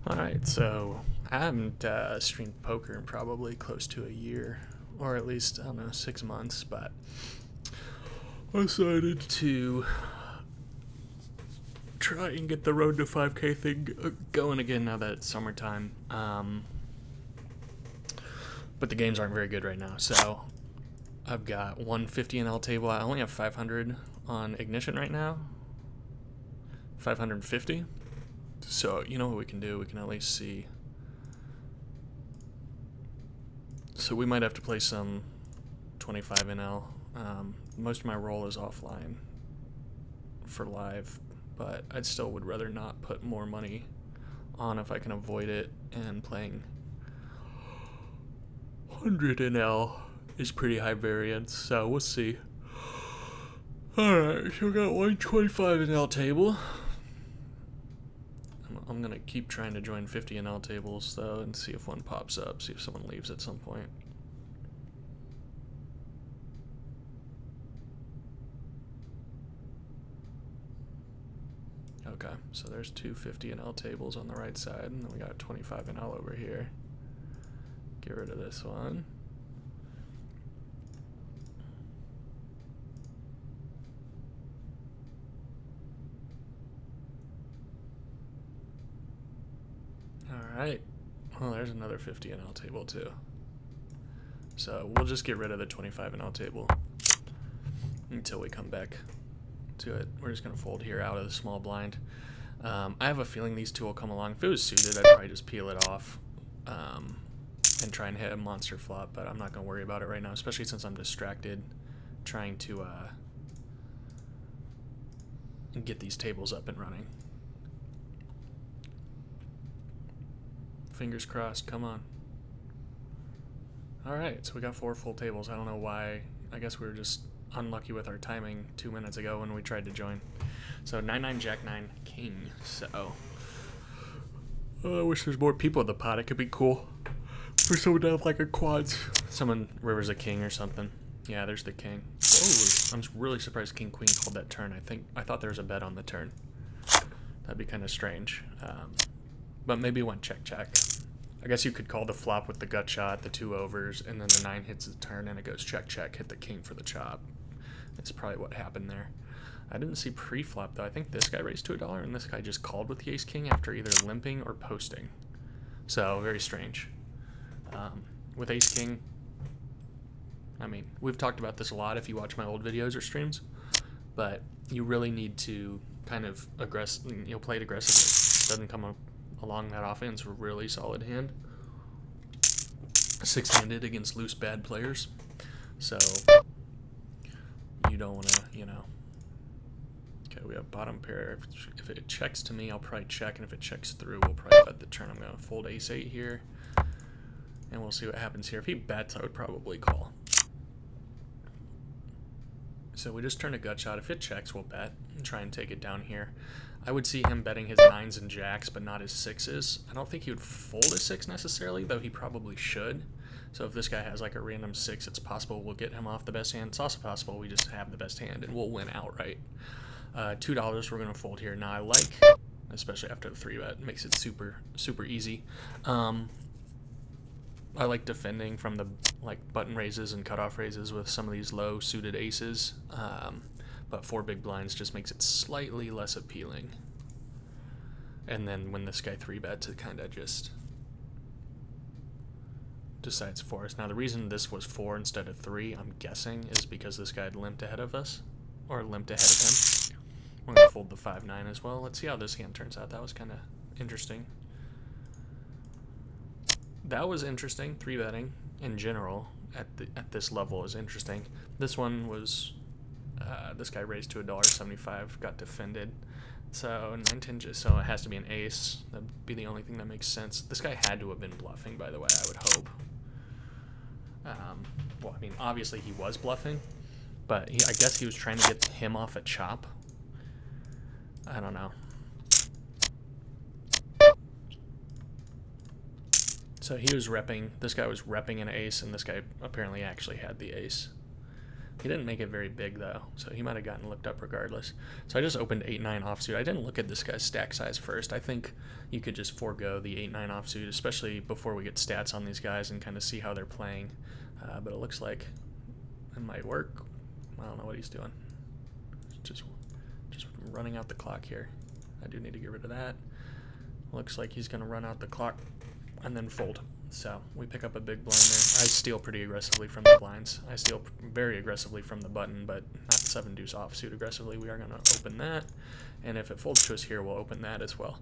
Alright, so I haven't streamed poker in probably close to a year, or at least, I don't know, 6 months, but I decided to try and get the Road to 5K thing going again now that it's summertime. But the games aren't very good right now, so I've got 150 NL table. I only have 500 on Ignition right now. 550. So, you know what we can do? We can at least see. So we might have to play some 25 NL. Most of my roll is offline for live, but I still would rather not put more money on if I can avoid it, and playing 100 NL is pretty high variance, so we'll see. Alright, so we got 125 NL table. I'm gonna keep trying to join 50 NL tables though and see if one pops up, see if someone leaves at some point. Okay, so there's two 50 NL tables on the right side, and then we got 25 NL over here. Get rid of this one. Alright, well there's another 50 NL table too. So we'll just get rid of the 25 NL table until we come back to it. We're just going to fold here out of the small blind. I have a feeling these two will come along. If it was suited, I'd probably just peel it off and try and hit a monster flop, but I'm not going to worry about it right now, especially since I'm distracted trying to get these tables up and running. Fingers crossed, come on. Alright, so we got 4 full tables. I don't know why. I guess we were just unlucky with our timing 2 minutes ago when we tried to join. So 9-9, Jack-9, King. So I wish there's more people in the pot. It could be cool for someone to have like a quads. Someone rivers a king or something. Yeah, there's the king. Oh, I'm really surprised King Queen called that turn. I thought there was a bet on the turn. That'd be kind of strange. But maybe it went check. I guess you could call the flop with the gut shot, the 2 overs, and then the 9 hits the turn and it goes check, hit the king for the chop. That's probably what happened there. I didn't see pre-flop though. I think this guy raised to $1 and this guy just called with the ace king after either limping or posting. So very strange. With ace king, I mean, we've talked about this a lot if you watch my old videos or streams, but you really need to kind of play it aggressively. It doesn't come up along that often. It's a really solid hand. 6-handed against loose bad players. So you don't want to, Okay, we have bottom pair. If it checks to me, I'll probably check, and if it checks through, we'll probably bet the turn. I'm going to fold ace-8 here, and we'll see what happens here. If he bets, I would probably call. So we just turn a gut shot. If it checks, we'll bet and try and take it down here. I would see him betting his 9s and jacks, but not his 6s. I don't think he would fold a 6 necessarily, though he probably should. So if this guy has like a random 6, it's possible we'll get him off the best hand. It's also possible we just have the best hand and we'll win outright. $2 we're going to fold here. Now I like, especially after the 3-bet, makes it super easy. I like defending from the button raises and cutoff raises with some of these low suited aces, but 4 big blinds just makes it slightly less appealing. And then when this guy 3-bets, it kind of just decides for us. Now the reason this was 4 instead of 3, I'm guessing, is because this guy had limped ahead of us, or limped ahead of him. We're going to fold the 5-9 as well. Let's see how this hand turns out. That was kind of interesting. That was interesting. 3-betting in general at this level is interesting. This one was this guy raised to $1.75, got defended. So 9-10, so it has to be an ace. That'd be the only thing that makes sense. This guy had to have been bluffing, by the way, I would hope. Well, I mean, obviously he was bluffing, but I guess he was trying to get him off a chop. I don't know. So he was repping, this guy was repping an ace, and this guy apparently actually had the ace. He didn't make it very big though, so he might have gotten looked up regardless. So I just opened 8-9 offsuit. I didn't look at this guy's stack size first. I think you could just forego the 8-9 offsuit, especially before we get stats on these guys and kind of see how they're playing. But it looks like it might work. I don't know what he's doing. Just running out the clock here. I do need to get rid of that. Looks like he's going to run out the clock and then fold. So we pick up a big blind there. I steal pretty aggressively from the blinds. I steal very aggressively from the button, but not 7 deuce offsuit aggressively. We are going to open that, and if it folds to us here, we'll open that as well.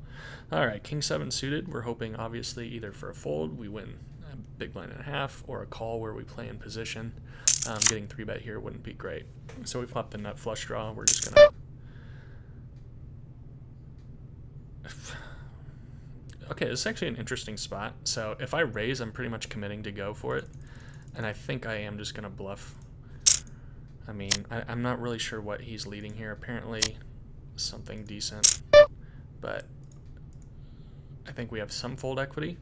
All right, king 7 suited. We're hoping obviously either for a fold, we win a big blind and a half, or a call where we play in position. Getting 3-bet here wouldn't be great. So we flop the nut flush draw. We're just going to... Okay, this is actually an interesting spot. So if I raise, I'm pretty much committing to go for it. And I think I am just going to bluff. I mean, I'm not really sure what he's leading here. Apparently something decent. But I think we have some fold equity.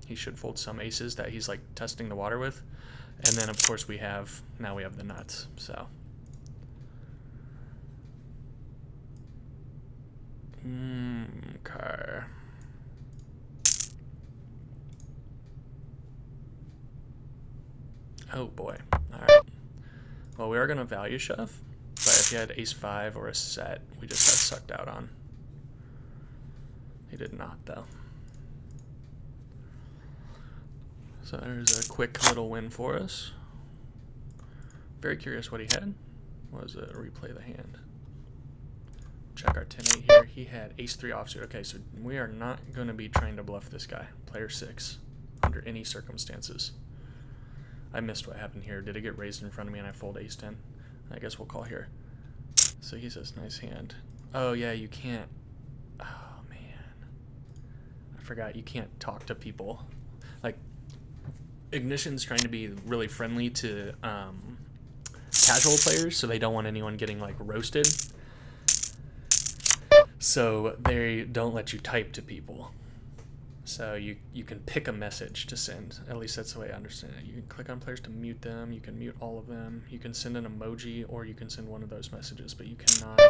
He should fold some aces that he's like testing the water with. And then of course we have the nuts. So okay. Oh boy. Alright. Well, we are going to value shove, but if he had ace-5 or a set, we just got sucked out on. He did not, though. So there's a quick little win for us. Very curious what he had. What was it? Replay the hand. Check our 10-8 here. He had ace-3 offsuit. Okay, so we are not going to be trying to bluff this guy. Player 6, under any circumstances. I missed what happened here. Did it get raised in front of me and I fold ace-10? I guess we'll call here. So he says, nice hand. Oh, yeah, you can't. Oh, man. I forgot you can't talk to people. Like, Ignition's trying to be really friendly to casual players, so they don't want anyone getting, like, roasted. So they don't let you type to people. So you can pick a message to send. At least that's the way I understand it. You can click on players to mute them. You can mute all of them. You can send an emoji, or you can send one of those messages, but you cannot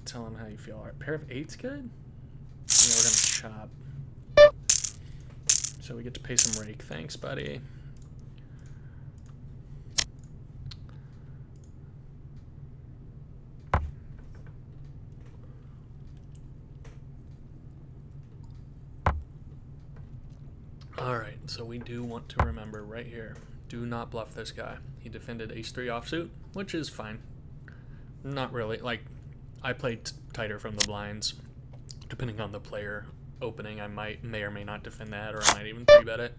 tell them how you feel. All right, pair of 8's good. Yeah, we're gonna chop. So we get to pay some rake. Thanks, buddy. Alright, so we do want to remember right here, do not bluff this guy. He defended ace-3 offsuit, which is fine. Not really. Like, I played tighter from the blinds. Depending on the player opening, I may or may not defend that, or I might even 3-bet it.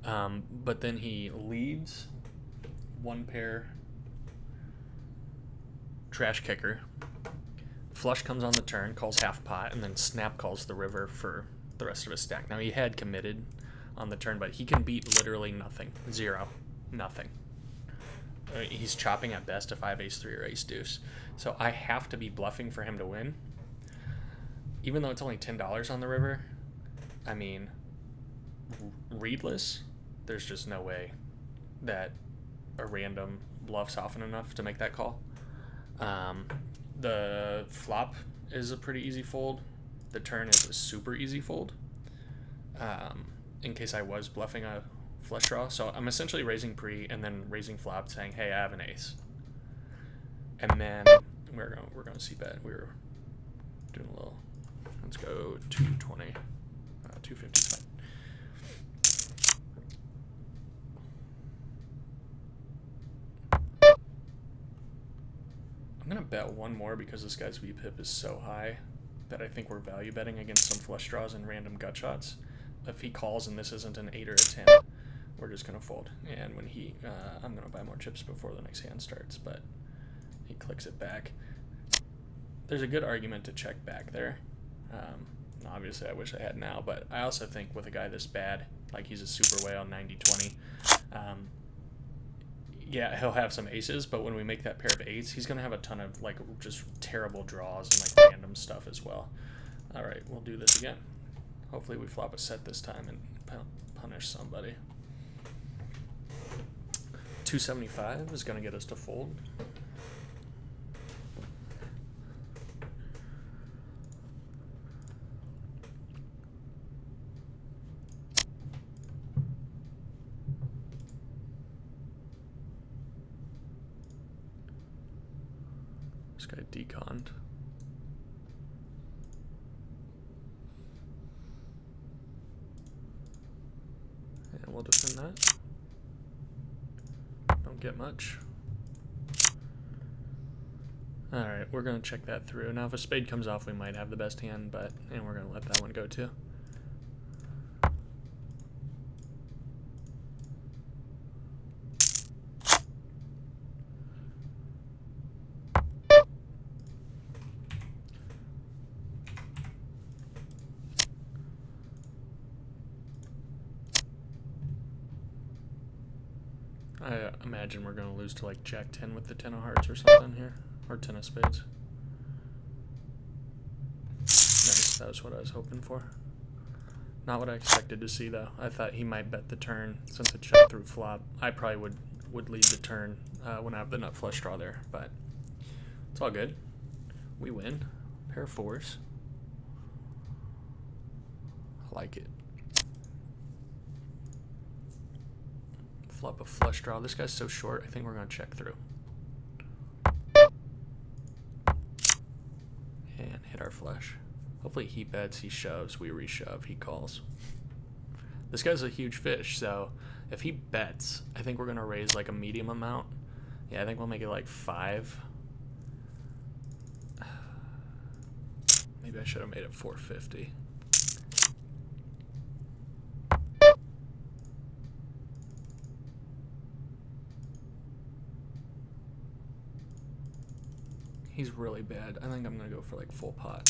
But then he leads one pair trash kicker. Flush comes on the turn, calls half pot, and then snap calls the river for the rest of his stack. Now, he had committed on the turn, but he can beat literally nothing. Zero. Nothing. He's chopping at best if I have ace-3 or ace-deuce. So I have to be bluffing for him to win. Even though it's only $10 on the river, I mean, readless, there's just no way that a random bluffs often enough to make that call. The flop is a pretty easy fold. The turn is a super easy fold. In case I was bluffing a flush draw. So I'm essentially raising pre and then raising flop saying, hey, I have an ace. And then we're going to c-bet. We're doing a little, let's go 220, 250. I'm going to bet one more because this guy's VPIP is so high that I think we're value betting against some flush draws and random gut shots. If he calls and this isn't an 8 or a 10, we're just going to fold. And when he, I'm going to buy more chips before the next hand starts, but he clicks it back. There's a good argument to check back there. Obviously, I wish I had now, but I also think with a guy this bad, like he's a super whale, 90-20, yeah, he'll have some aces, but when we make that pair of 8s, he's going to have a ton of like just terrible draws and like random stuff as well. All right, we'll do this again. Hopefully we flop a set this time and punish somebody. 275 is going to get us to fold. This guy deconned. And we'll defend that. Don't get much. Alright, we're going to check that through. Now if a spade comes off, we might have the best hand, but and we're going to let that one go too. I imagine we're going to lose to like Jack 10 with the 10 of hearts or something here. Or 10 of spades. Nice, that was what I was hoping for. Not what I expected to see though. I thought he might bet the turn since it shot through flop. I probably would lead the turn when I have the nut flush draw there, but it's all good. We win. Pair of fours. I like it. Flop a flush draw. This guy's so short, I think we're going to check through. And hit our flush. Hopefully he bets, he shoves, we reshove, he calls. This guy's a huge fish, so if he bets, I think we're going to raise like a medium amount. Yeah, I think we'll make it like 5. Maybe I should have made it 450. He's really bad. I think I'm going to go for like full pot.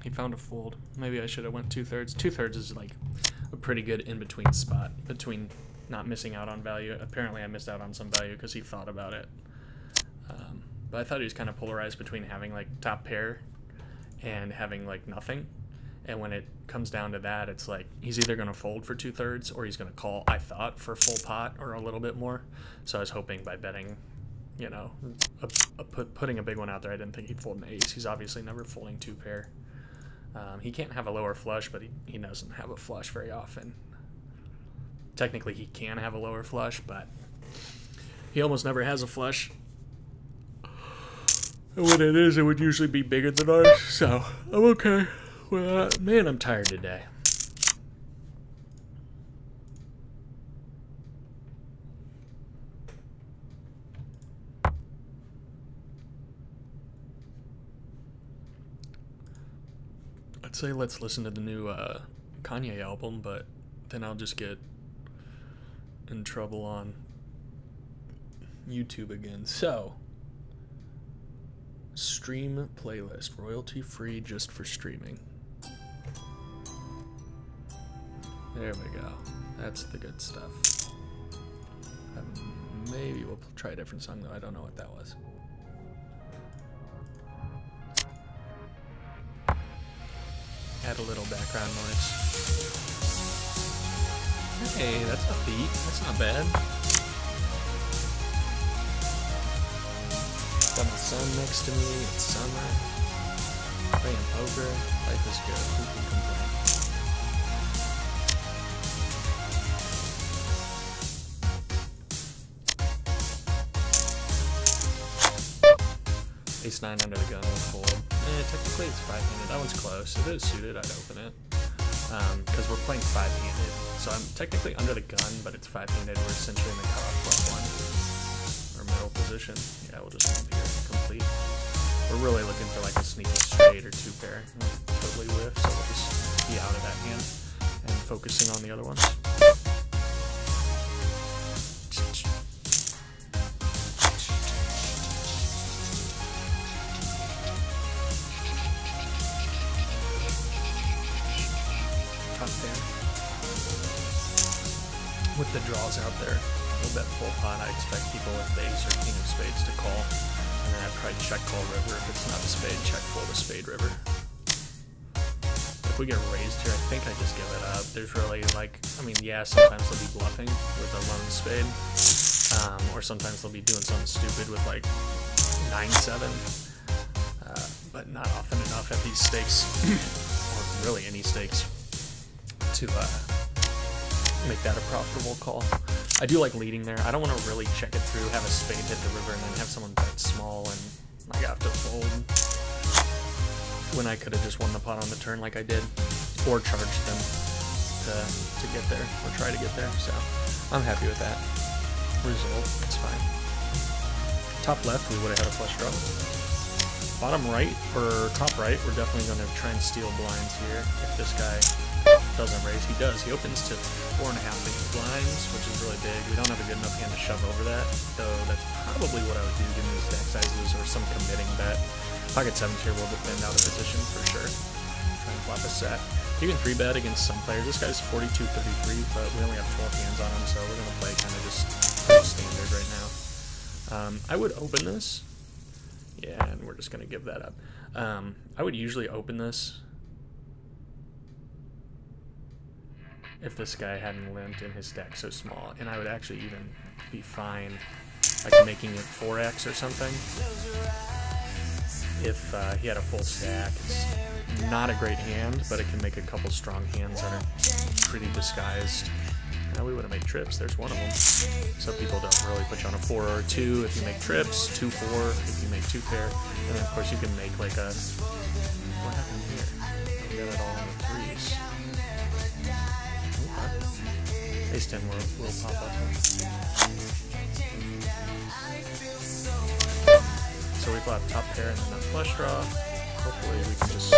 He found a fold. Maybe I should have went 2/3. 2/3 is like a pretty good in-between spot between not missing out on value. Apparently I missed out on some value because he thought about it. But I thought he was kind of polarized between having like top pair and having like nothing. And when it comes down to that, it's like he's either going to fold for 2/3 or he's going to call, I thought, for full pot or a little bit more. So I was hoping by betting, you know, putting a big one out there, I didn't think he'd fold an ace. He's obviously never folding 2 pair. He can't have a lower flush, but he doesn't have a flush very often. Technically, he can have a lower flush, but he almost never has a flush. And when it is, it would usually be bigger than ours, so I'm okay. Well, man, I'm tired today. I'd say let's listen to the new Kanye album, but then I'll just get in trouble on YouTube again. So, stream playlist, royalty free just for streaming. There we go. That's the good stuff. Maybe we'll try a different song though. I don't know what that was. Add a little background noise. Hey, that's a beat. That's not bad. Got my son next to me. It's summer. Playing poker. Life is good. Who can complain? Ace 9 under the gun will fold. Technically it's 5-handed. That one's close. If it was suited, I'd open it. Because we're playing 5-handed. So I'm technically under the gun, but it's 5-handed. We're essentially in the cutoff +1. Or middle position. Yeah, we'll just move here. Complete. We're really looking for like a sneaky straight or 2 pair. We'll totally whiff, so we'll just be out of that hand and focusing on the other ones. With the draws out there, we'll bet full pot. I expect people with the ace or king of spades to call, and then I'd probably check call river. If it's not a spade, check fold a spade river. we get raised here, I think I just give it up. There's really, like, I mean, yeah, sometimes they'll be bluffing with a lone spade. Or sometimes they'll be doing something stupid with, like, 9-7. But not often enough at these stakes, or really any stakes, to make that a profitable call. I do like leading there. I don't want to really check it through, have a spade hit the river, and then have someone bet small, and I have to fold when I could have just won the pot on the turn like I did, or charged them to get there, or try to get there. So I'm happy with that result. It's fine. Top left, we would have had a flush draw. Bottom right, or top right, we're definitely going to try and steal blinds here. If this guy doesn't raise, he does. He opens to 4.5 big blinds, which is really big. We don't have a good enough hand to shove over that, though that's probably what I would do given his stack sizes or some committing bet. Pocket 7s here will defend out of position for sure. Try and flop a set. You can 3-bet against some players. This guy's 42-33, but we only have 12 hands on him, so we're going to play kind of just pretty standard right now. I would open this. Yeah, and we're just going to give that up. I would usually open this if this guy hadn't limped and his stack so small, and I would actually even be fine like making it 4x or something if he had a full stack. It's not a great hand, but it can make a couple strong hands that are pretty disguised. Now we would have made trips. There's one of them. So people don't really put you on a 4 or a 2 if you make trips, 2-4 if you make 2 pair, and then of course you can make like a, what happened here? We got it all in the 3s. Okay. Ace 10 will pop up. So we flop top pair and then a flush draw. Hopefully we can just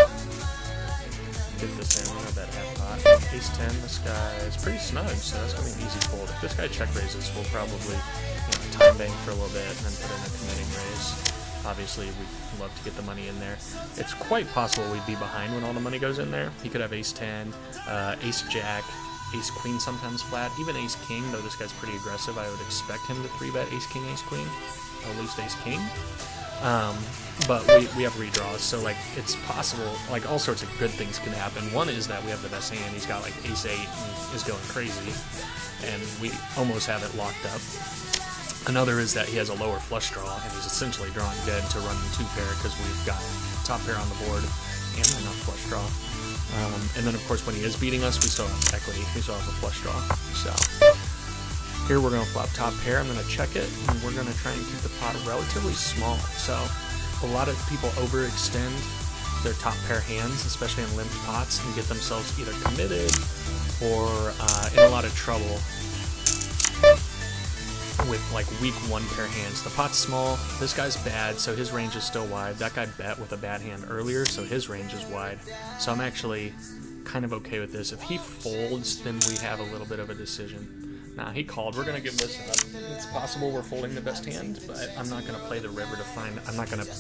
get this in. We have that half pot. Ace 10, this guy is pretty snug, so that's going to be an easy fold. If this guy check raises, we'll probably time bank for a little bit and then put in a committing raise. Obviously, we'd love to get the money in there. It's quite possible we'd be behind when all the money goes in there. He could have Ace 10, Ace Jack, Ace Queen sometimes flat, even Ace King, though this guy's pretty aggressive. I would expect him to 3-bet Ace King, Ace Queen, at least Ace King. But we have redraws, so like it's possible, like all sorts of good things can happen. One is that we have the best hand. He's got like Ace 8 and is going crazy, and we almost have it locked up. Another is that he has a lower flush draw, and he's essentially drawing dead to run 2 pair because we've got top pair on the board and enough flush draw. And then of course when he is beating us, we still have equity. We still have a flush draw. So here we're going to flop top pair. I'm going to check it, and we're going to try and keep the pot relatively small. So a lot of people overextend their top pair hands, especially in limped pots, and get themselves either committed or in a lot of trouble with like weak 1 pair hands. The pot's small, this guy's bad, so his range is still wide. That guy bet with a bad hand earlier, so his range is wide. So I'm actually kind of okay with this. If he folds, then we have a little bit of a decision. Nah, he called. We're going to give this up. It's possible we're folding the best hand, but I'm not going to play the river to find... I'm not going to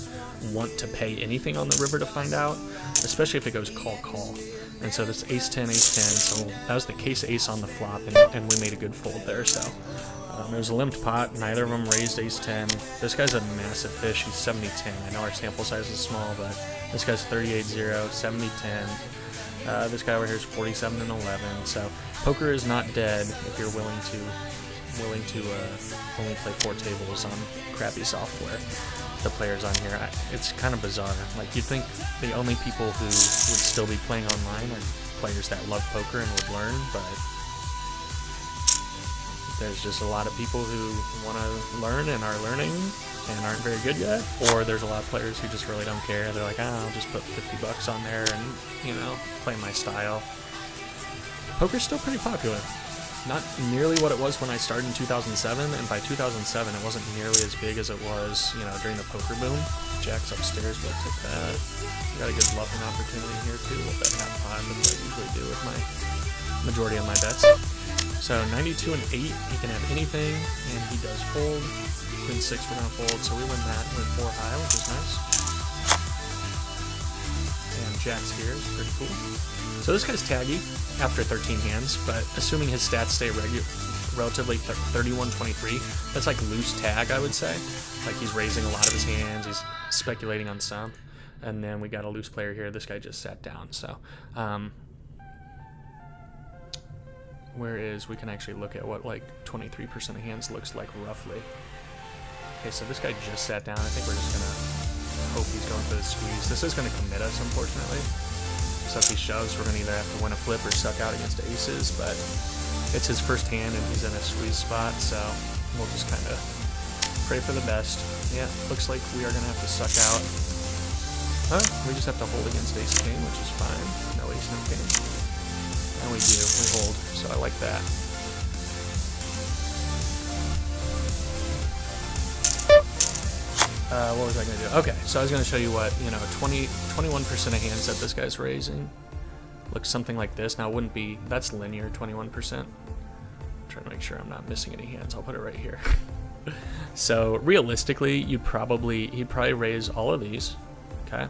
want to pay anything on the river to find out, especially if it goes call. And so this Ace 10, Ace 10, so that was the case ace on the flop, and we made a good fold there, so... there's a limped pot. Neither of them raised Ace 10. This guy's a massive fish. He's 70-10. I know our sample size is small, but this guy's 38-0, 70-10. This guy over here is 47-11. So poker is not dead if you're willing to only play 4 tables on crappy software. The players on here, it's kind of bizarre. Like you'd think the only people who would still be playing online are players that love poker and would learn, but there's just a lot of people who want to learn and are learning and aren't very good yet, or there's a lot of players who just really don't care. They're like, I'll just put 50 bucks on there and, play my style. Poker's still pretty popular. Not nearly what it was when I started in 2007, and by 2007 it wasn't nearly as big as it was, during the poker boom. Jack's upstairs, we'll take that. Got a good bluffing opportunity here too. We'll bet half pot, as I usually do with my majority of my bets. So 92 and 8, he can have anything, and he does fold. Queen 6, we're going to fold, so we win that. We're 4 high, which is nice. And Jack's here is pretty cool. So this guy's taggy after 13 hands, but assuming his stats stay relatively 31-23, that's like loose tag, I would say. Like he's raising a lot of his hands, he's speculating on some. And then we got a loose player here. This guy just sat down. So where is, we can actually look at what like 23% of hands looks like roughly. Okay, so this guy just sat down. I think we're just gonna hope he's going for the squeeze. This is gonna commit us, unfortunately. So if he shoves, we're gonna either have to win a flip or suck out against aces, but it's his first hand and he's in a squeeze spot, so we'll just kind of pray for the best. Yeah, looks like we are gonna have to suck out. Oh, we just have to hold against ace king, which is fine. No ace, no king. And we do, we hold, so I like that. What was I going to do? Okay, so I was going to show you what, 21% of hands that this guy's raising. Looks something like this. Now, it wouldn't be, that's linear, 21%. I'm trying to make sure I'm not missing any hands. I'll put it right here. So, realistically, he'd probably raise all of these, okay?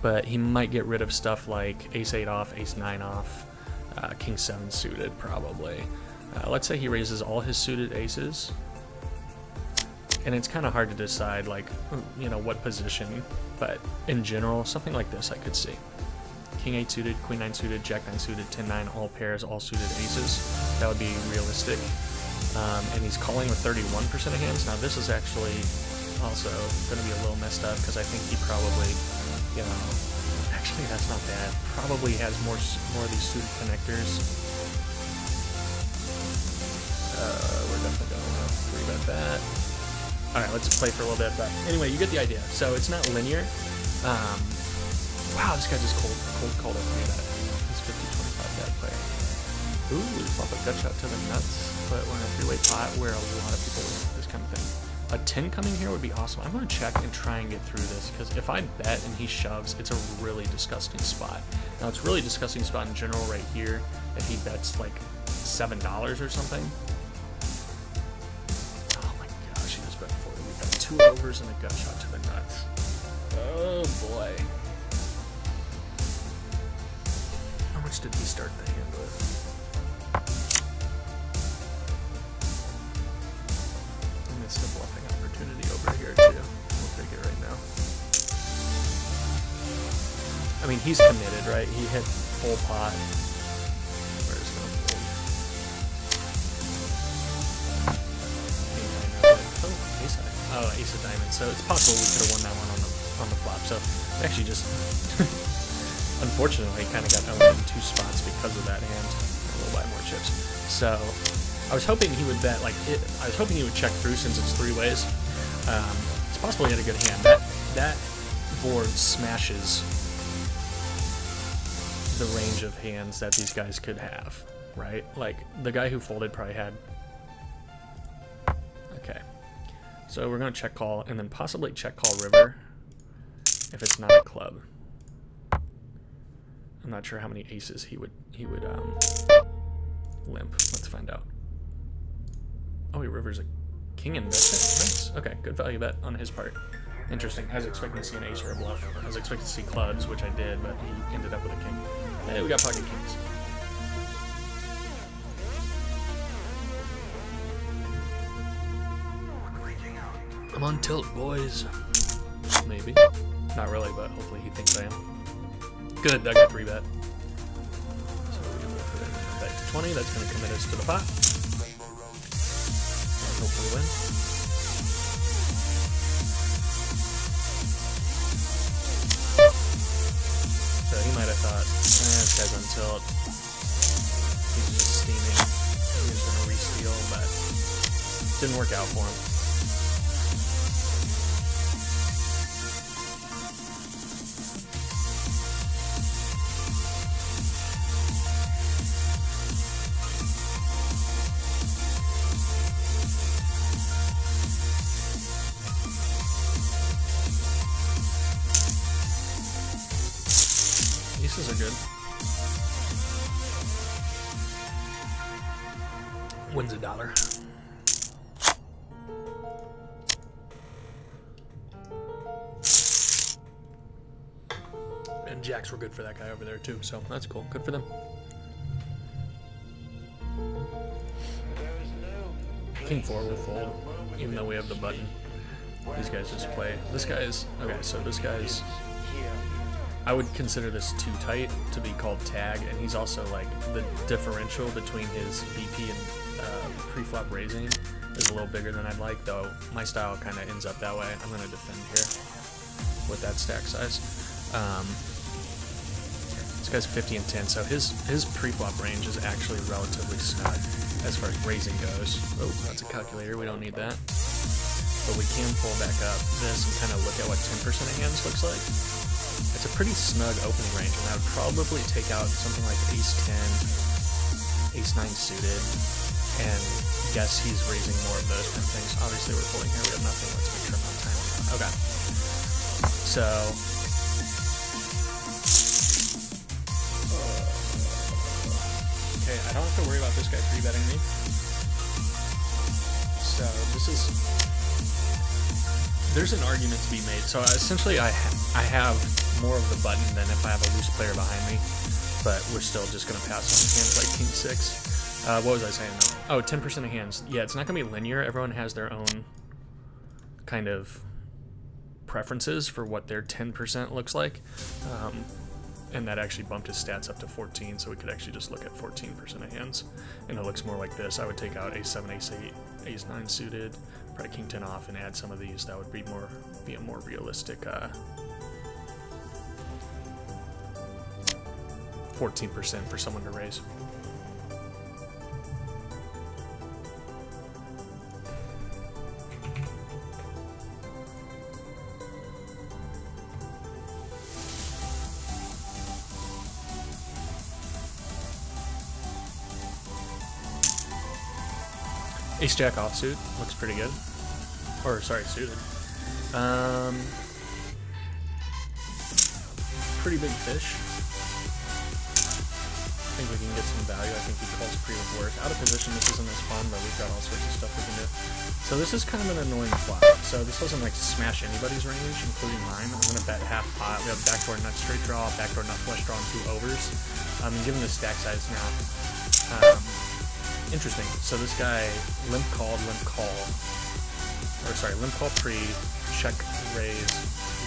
But he might get rid of stuff like ace-8 off, ace-9 off, king-7 suited, probably. Let's say he raises all his suited aces. And it's kind of hard to decide, like, what position, but in general, something like this I could see. King 8 suited, Queen 9 suited, Jack 9 suited, 10 9, all pairs, all suited aces. That would be realistic. And he's calling with 31% of hands. Now this is actually also going to be a little messed up because I think he probably, actually that's not bad. Probably has more of these suited connectors. We're definitely going to 3-bet that. Alright, let's play for a little bit, but anyway, you get the idea. So it's not linear. Wow, this guy just cold called a 3-bet. He's 50-25 bet player. Ooh, we pop a gut shot to the nuts, but we're in a 3-way pot where a lot of people do this kind of thing. A 10 coming here would be awesome. I'm going to check and try and get through this, because if I bet and he shoves, it's a really disgusting spot. Now, it's a really disgusting spot in general right here. If he bets like $7 or something. Two overs and a gut shot to the nuts. Oh boy. How much did he start the hand with? I missed a bluffing opportunity over here too. We'll take it right now. I mean, he's committed, right? He hit full pot. Where's it going to fold? Oh, ace high. Oh, ace of diamonds. So it's possible we could have won that one on the flop. So actually just unfortunately kind of got owned in 2 spots because of that hand. We'll buy more chips. So I was hoping he would bet I was hoping he would check through since it's 3 ways. It's possible he had a good hand. That board smashes the range of hands that these guys could have, right? Like the guy who folded probably had. Okay. So we're going to check call and then possibly check call river if it's not a club. I'm not sure how many aces he would limp. Let's find out. Oh, he rivers a king and bets it. Nice. Okay, good value bet on his part. Interesting. I was expecting to see an ace or a bluff. I was expecting to see clubs, which I did, but he ended up with a king. Hey, we got pocket kings. I'm on tilt, boys. Maybe. Not really, but hopefully he thinks I am. Good, I got 3-bet. So we will put in bet to 20. That's going to commit us to the pot. And hopefully win. So he might have thought, this guy's on tilt. He's just steaming. He's going to re-steal, but didn't work out for him. Aces are good. Wins $1. And jacks were good for that guy over there too, so that's cool. Good for them. King 4 will fold, even though we have the button. These guys just play. This guy's okay. So this guy's. I would consider this too tight to be called tag, and he's also like the differential between his VP and pre-flop raising is a little bigger than I'd like, though my style kind of ends up that way. I'm going to defend here with that stack size. This guy's 50 and 10, so his pre-flop range is actually relatively snug as far as raising goes. Oh, that's a calculator. We don't need that. But we can pull back up this and kind of look at what 10% of hands looks like. It's a pretty snug opening range, and I would probably take out something like ace-10, ace-9 suited, and guess he's raising more of those kind of things. Obviously, we're pulling here. We have nothing. Let's make sure I'm not timing that. Okay. So... okay, I don't have to worry about this guy free-betting me. So this is... there's an argument to be made. So essentially, I have more of the button than if I have a loose player behind me, but we're still just going to pass on hands like king 6. What was I saying though? Oh, 10% of hands. Yeah, it's not going to be linear. Everyone has their own kind of preferences for what their 10% looks like. And that actually bumped his stats up to 14, so we could actually just look at 14% of hands. And it looks more like this. I would take out ace-7, ace-8, ace-9 suited, probably king-10 off, and add some of these. That would be a more realistic 14% for someone to raise. Ace-Jack offsuit looks pretty good. Or, sorry, suited. Pretty big fish. I think we can get some value. I think he calls pre with worse. Out of position, this isn't as fun, but we've got all sorts of stuff we can do. So this is kind of an annoying flop. So this doesn't like smash anybody's range, including mine. I'm going to bet half pot. We have backdoor nut straight draw, backdoor nut flush draw, and 2 overs. And given the stack size now, interesting. So this guy limp call pre, check raise,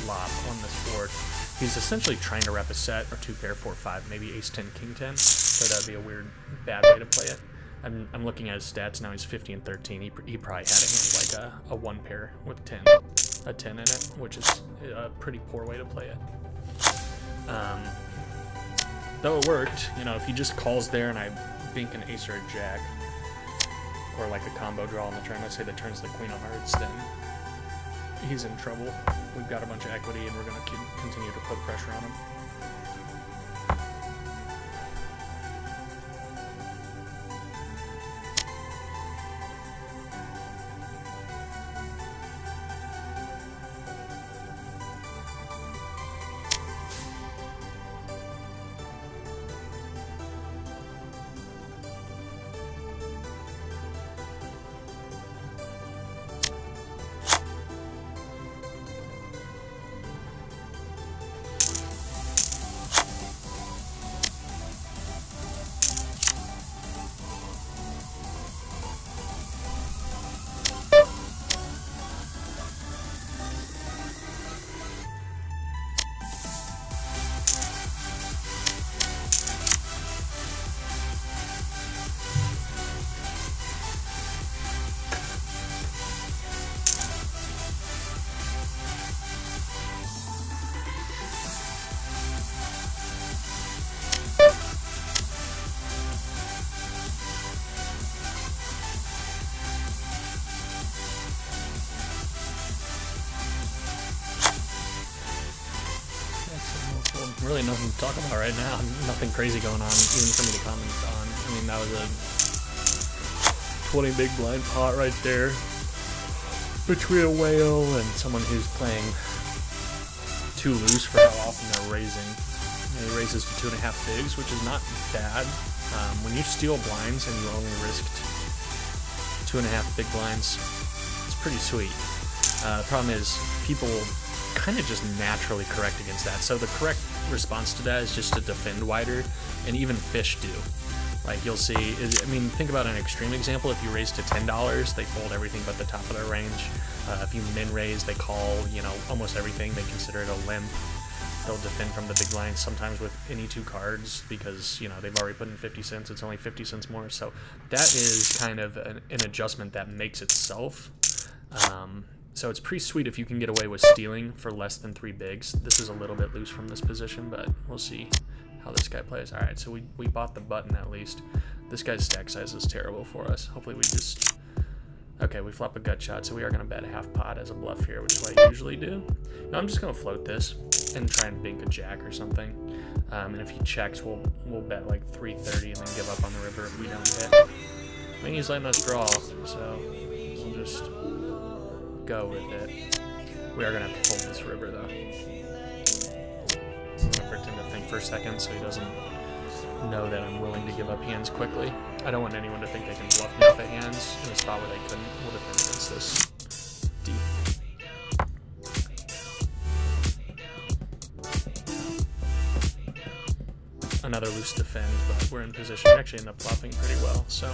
lop on this board. He's essentially trying to wrap a set or 2 pair 4-5, maybe ace-10, king-10. So that'd be a weird, bad way to play it. I'm looking at his stats now. He's 50 and 13. He probably had a hand like a 1 pair with a 10 in it, which is a pretty poor way to play it. Though it worked, you know, if he just calls there and I bink an ace or a jack, or like a combo draw on the turn, let's say the turn's the queen of hearts, then he's in trouble. We've got a bunch of equity, and we're going to continue to put pressure on him. Really nothing to talk about right now. Nothing crazy going on, even for me to comment on. I mean, that was a 20 big blind pot right there between a whale and someone who's playing too loose for how often they're raising. And he raises to 2.5 bigs, which is not bad. When you steal blinds and you only risked 2.5 big blinds, it's pretty sweet. The problem is people kind of just naturally correct against that. So the correct response to that is just to defend wider, and even fish do. Like you'll see, I mean, think about an extreme example. If you raise to $10, they fold everything but the top of their range. If you min raise, they call, you know, almost everything. They consider it a limp. They'll defend from the big blind sometimes with any 2 cards because, you know, they've already put in 50 cents. It's only 50 cents more. So that is kind of an adjustment that makes itself. So it's pretty sweet if you can get away with stealing for less than 3 bigs. This is a little bit loose from this position, but we'll see how this guy plays. All right, so we bought the button at least. This guy's stack size is terrible for us. Hopefully we just... Okay, we flop a gut shot, so we are going to bet a half pot as a bluff here, which is what I usually do. No, I'm just going to float this and try and bink a jack or something. And if he checks, we'll bet like 330 and then give up on the river if we don't hit. I mean, he's letting us draw, so we'll just go with it. We are going to have to fold this river, though. I'm going to pretend to think for a second so he doesn't know that I'm willing to give up hands quickly. I don't want anyone to think they can bluff me off of hands in a spot where they couldn't. We'll defend against this deep. Another loose defend, but we're in position. We actually end up bluffing pretty well. So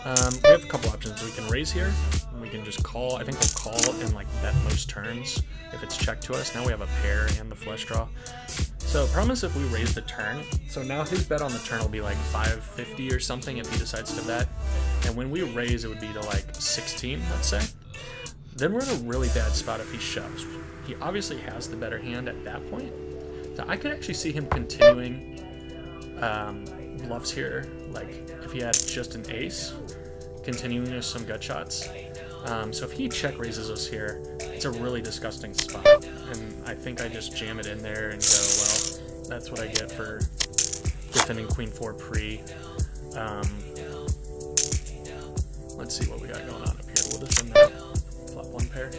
we have a couple options. We can raise here. We can just call. I think we'll call and like bet most turns if it's checked to us. Now we have a pair and the flush draw. So problem is if we raise the turn, so now his bet on the turn will be like 550 or something if he decides to bet. And when we raise, it would be to like 16, let's say. Then we're in a really bad spot if he shoves. He obviously has the better hand at that point. So I could actually see him continuing bluffs here, like if he had just an ace, continuing with some gut shots. So if he check raises us here, it's a really disgusting spot, and I think I just jam it in there and go, well, that's what I get for defending Queen 4 pre. Let's see what we got going on up here. We'll defend that. Flop 1 pair.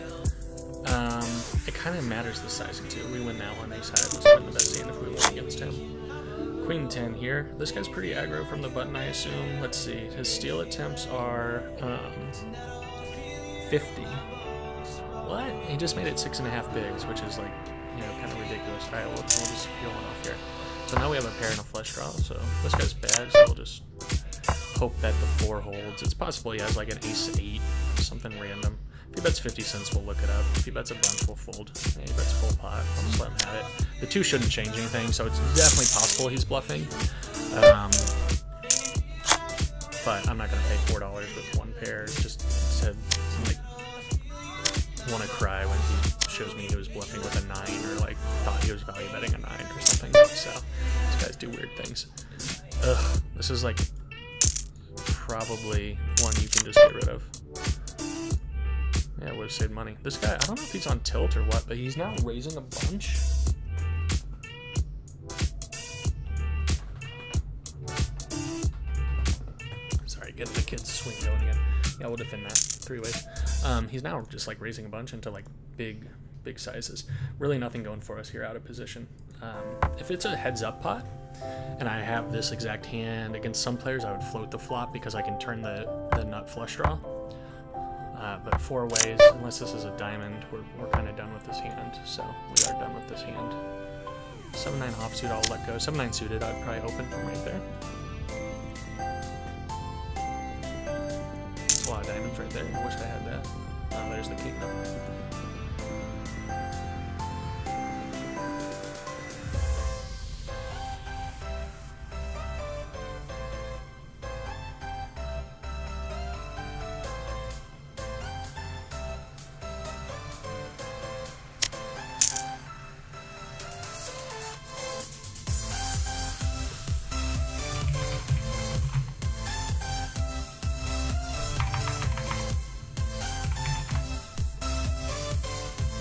It kind of matters the sizing too. We win that one, ace high must win the best hand if we win against him. Queen 10 here. This guy's pretty aggro from the button, I assume. Let's see. His steal attempts are 50. What? He just made it 6.5 bigs, which is like, you know, kind of ridiculous. All right, we'll just peel one off here. So now we have a pair and a flush draw. So this guy's bad, so we'll just hope that the 4 holds. It's possible he has like an ace 8, something random. If he bets 50 cents, we'll look it up. If he bets a bunch, we'll fold. Yeah, he bets full pot. I'll just let him have it. The 2 shouldn't change anything, so it's definitely possible he's bluffing. But I'm not going to pay $4 with 1 pair. Just to, like, want to cry when he shows me he was bluffing with a 9 or, like, thought he was value betting a 9 or something. So these guys do weird things. Ugh, this is, like, probably one you can just get rid of. Yeah, it would have saved money. This guy, I don't know if he's on tilt or what, but he's now raising a bunch. Sorry, getting the kid's swing going again. Yeah, we'll defend that 3 ways. He's now just like raising a bunch into like big sizes. Really nothing going for us here out of position. If it's a heads up pot, and I have this exact hand against some players, I would float the flop because I can turn the nut flush draw. But 4 ways, unless this is a diamond, we're kind of done with this hand. So we are done with this hand. 7-9 offsuit, I'll let go. 7-9 suited, I'd probably open from right there. That's a lot of diamonds right there. I wish I had that. Oh, there's the king though.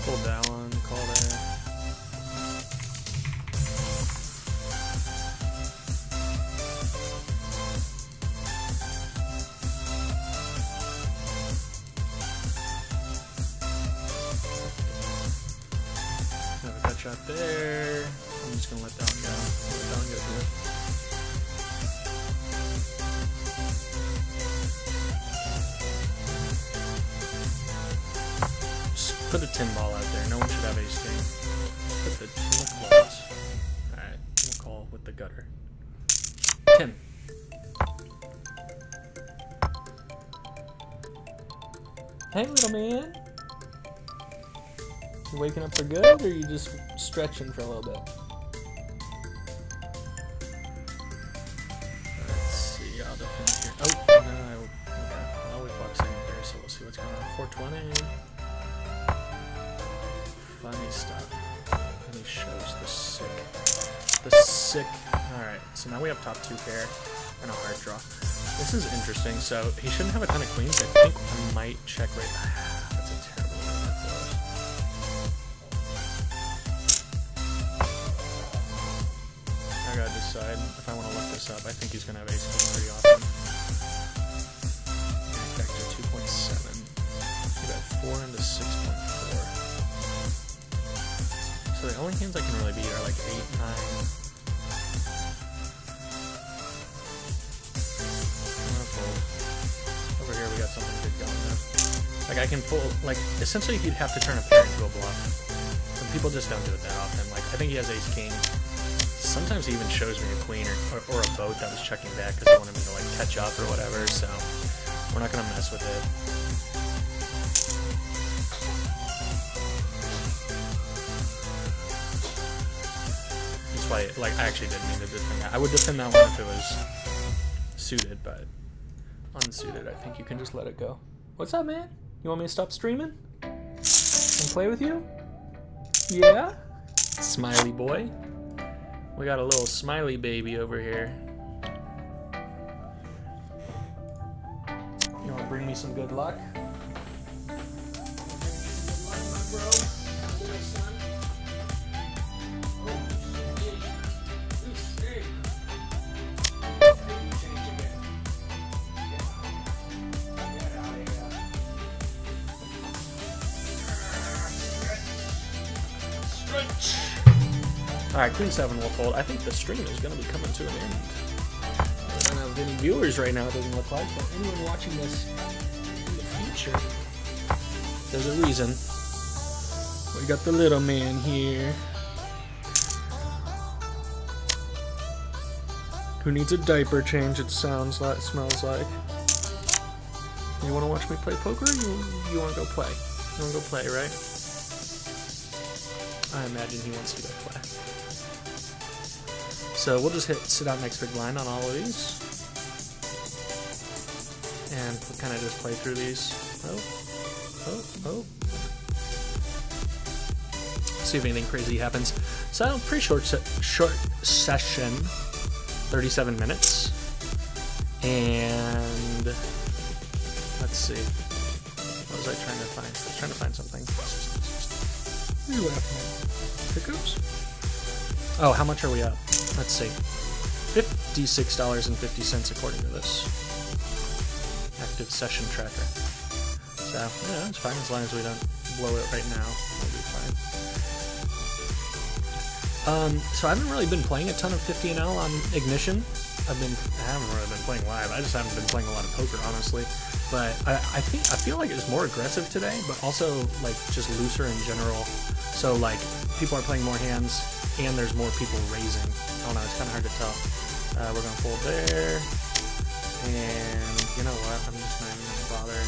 Pull down, call there. Have a gut shot there. I'm just gonna let down go. Let down go through. Put a 10 ball out there. No one should have ace king. Put the 10 of clubs. Alright, we'll call with the gutter. 10. Hey, little man. You waking up for good, or you just stretching for a little bit? Let's see, I'll defend here. Oh, no, okay. Well, we walked in here, so we'll see what's going on. 420. Funny stuff. And he shows the sick. The sick. Alright, so now we have top 2 pair and a hard draw. This is interesting. So he shouldn't have a ton of queens. I think I might check right. That's a terrible one for us. I gotta decide if I want to look this up. I think he's gonna have ace queen pretty often. Factor 2.7. You got 4 into 6.4. So the only hands I can really beat are like 8, 9. Over here we got something good going now. Like I can pull, like essentially you'd have to turn a pair into a bluff. And people just don't do it that often. Like I think he has ace king. Sometimes he even shows me a queen or a boat that was checking back because he wanted me to like catch up or whatever. So we're not gonna mess with it. That's why, like I actually didn't mean to defend that. I would defend that one if it was suited, but unsuited, I think you can just let it go. What's up, man? You want me to stop streaming and play with you? Yeah? Smiley boy. We got a little smiley baby over here. You want to bring me some good luck? Alright, Queen 7 will fold. I think the stream is going to be coming to an end. I don't have any viewers right now, it doesn't look like, but anyone watching this in the future, there's a reason. We got the little man here. Who needs a diaper change, it sounds like, smells like. You want to watch me play poker, or you want to go play? You want to go play, right? I imagine he wants to go play. So we'll just hit sit out next big blind on all of these. And we'll kind of just play through these. Oh. See if anything crazy happens. So pretty short session, 37 minutes. And let's see. What was I trying to find? I was trying to find something. What are you laughing at? Pickups? Oh, how much are we up? Let's see. $56.50 according to this active session tracker. So, yeah, it's fine as long as we don't blow it right now. We'll be fine. So I haven't really been playing a ton of 50NL on Ignition. I haven't really been playing live. I just haven't been playing a lot of poker, honestly. But I feel like it's more aggressive today, but also like just looser in general. So like people are playing more hands, and there's more people raising. I don't know, it's kind of hard to tell. We're gonna fold there, and you know what? I'm just not even gonna bother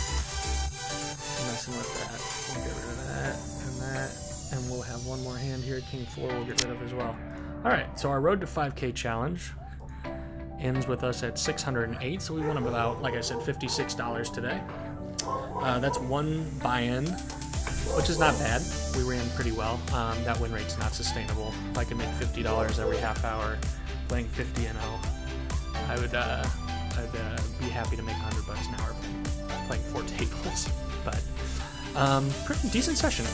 messing with that. We'll get rid of that and that, and we'll have one more hand here. King 4 we'll get rid of as well. All right, so our road to 5K challenge ends with us at 608, so we won about, like I said, $56 today. That's one buy-in, which is not bad. We ran pretty well. That win rate's not sustainable. If I could make $50 every half hour playing 50NL, I'd be happy to make $100 an hour playing 4 tables. But pretty decent session.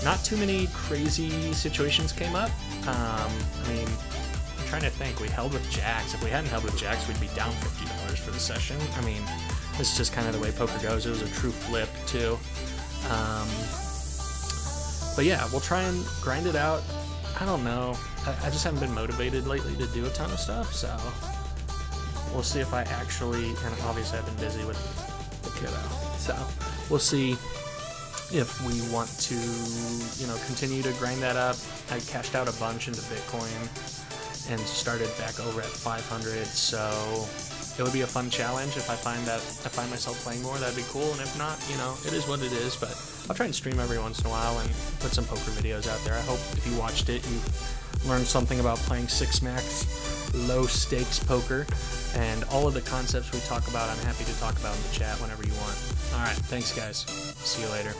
Not too many crazy situations came up. I mean, I'm trying to think. We held with jacks. If we hadn't held with jacks, we'd be down $50 for the session. I mean, this is just kind of the way poker goes. It was a true flip too. But yeah, we'll try and grind it out. I don't know. I just haven't been motivated lately to do a ton of stuff, so we'll see if I actually, and obviously I've been busy with the kiddo, so we'll see if we want to, you know, continue to grind that up. I cashed out a bunch into Bitcoin and started back over at 500, so it would be a fun challenge. If I find myself playing more, that'd be cool. And if not, you know, it is what it is. But I'll try and stream every once in a while and put some poker videos out there. I hope if you watched it, you learned something about playing Six Max low stakes poker, and all of the concepts we talk about, I'm happy to talk about in the chat whenever you want. All right, thanks guys. See you later.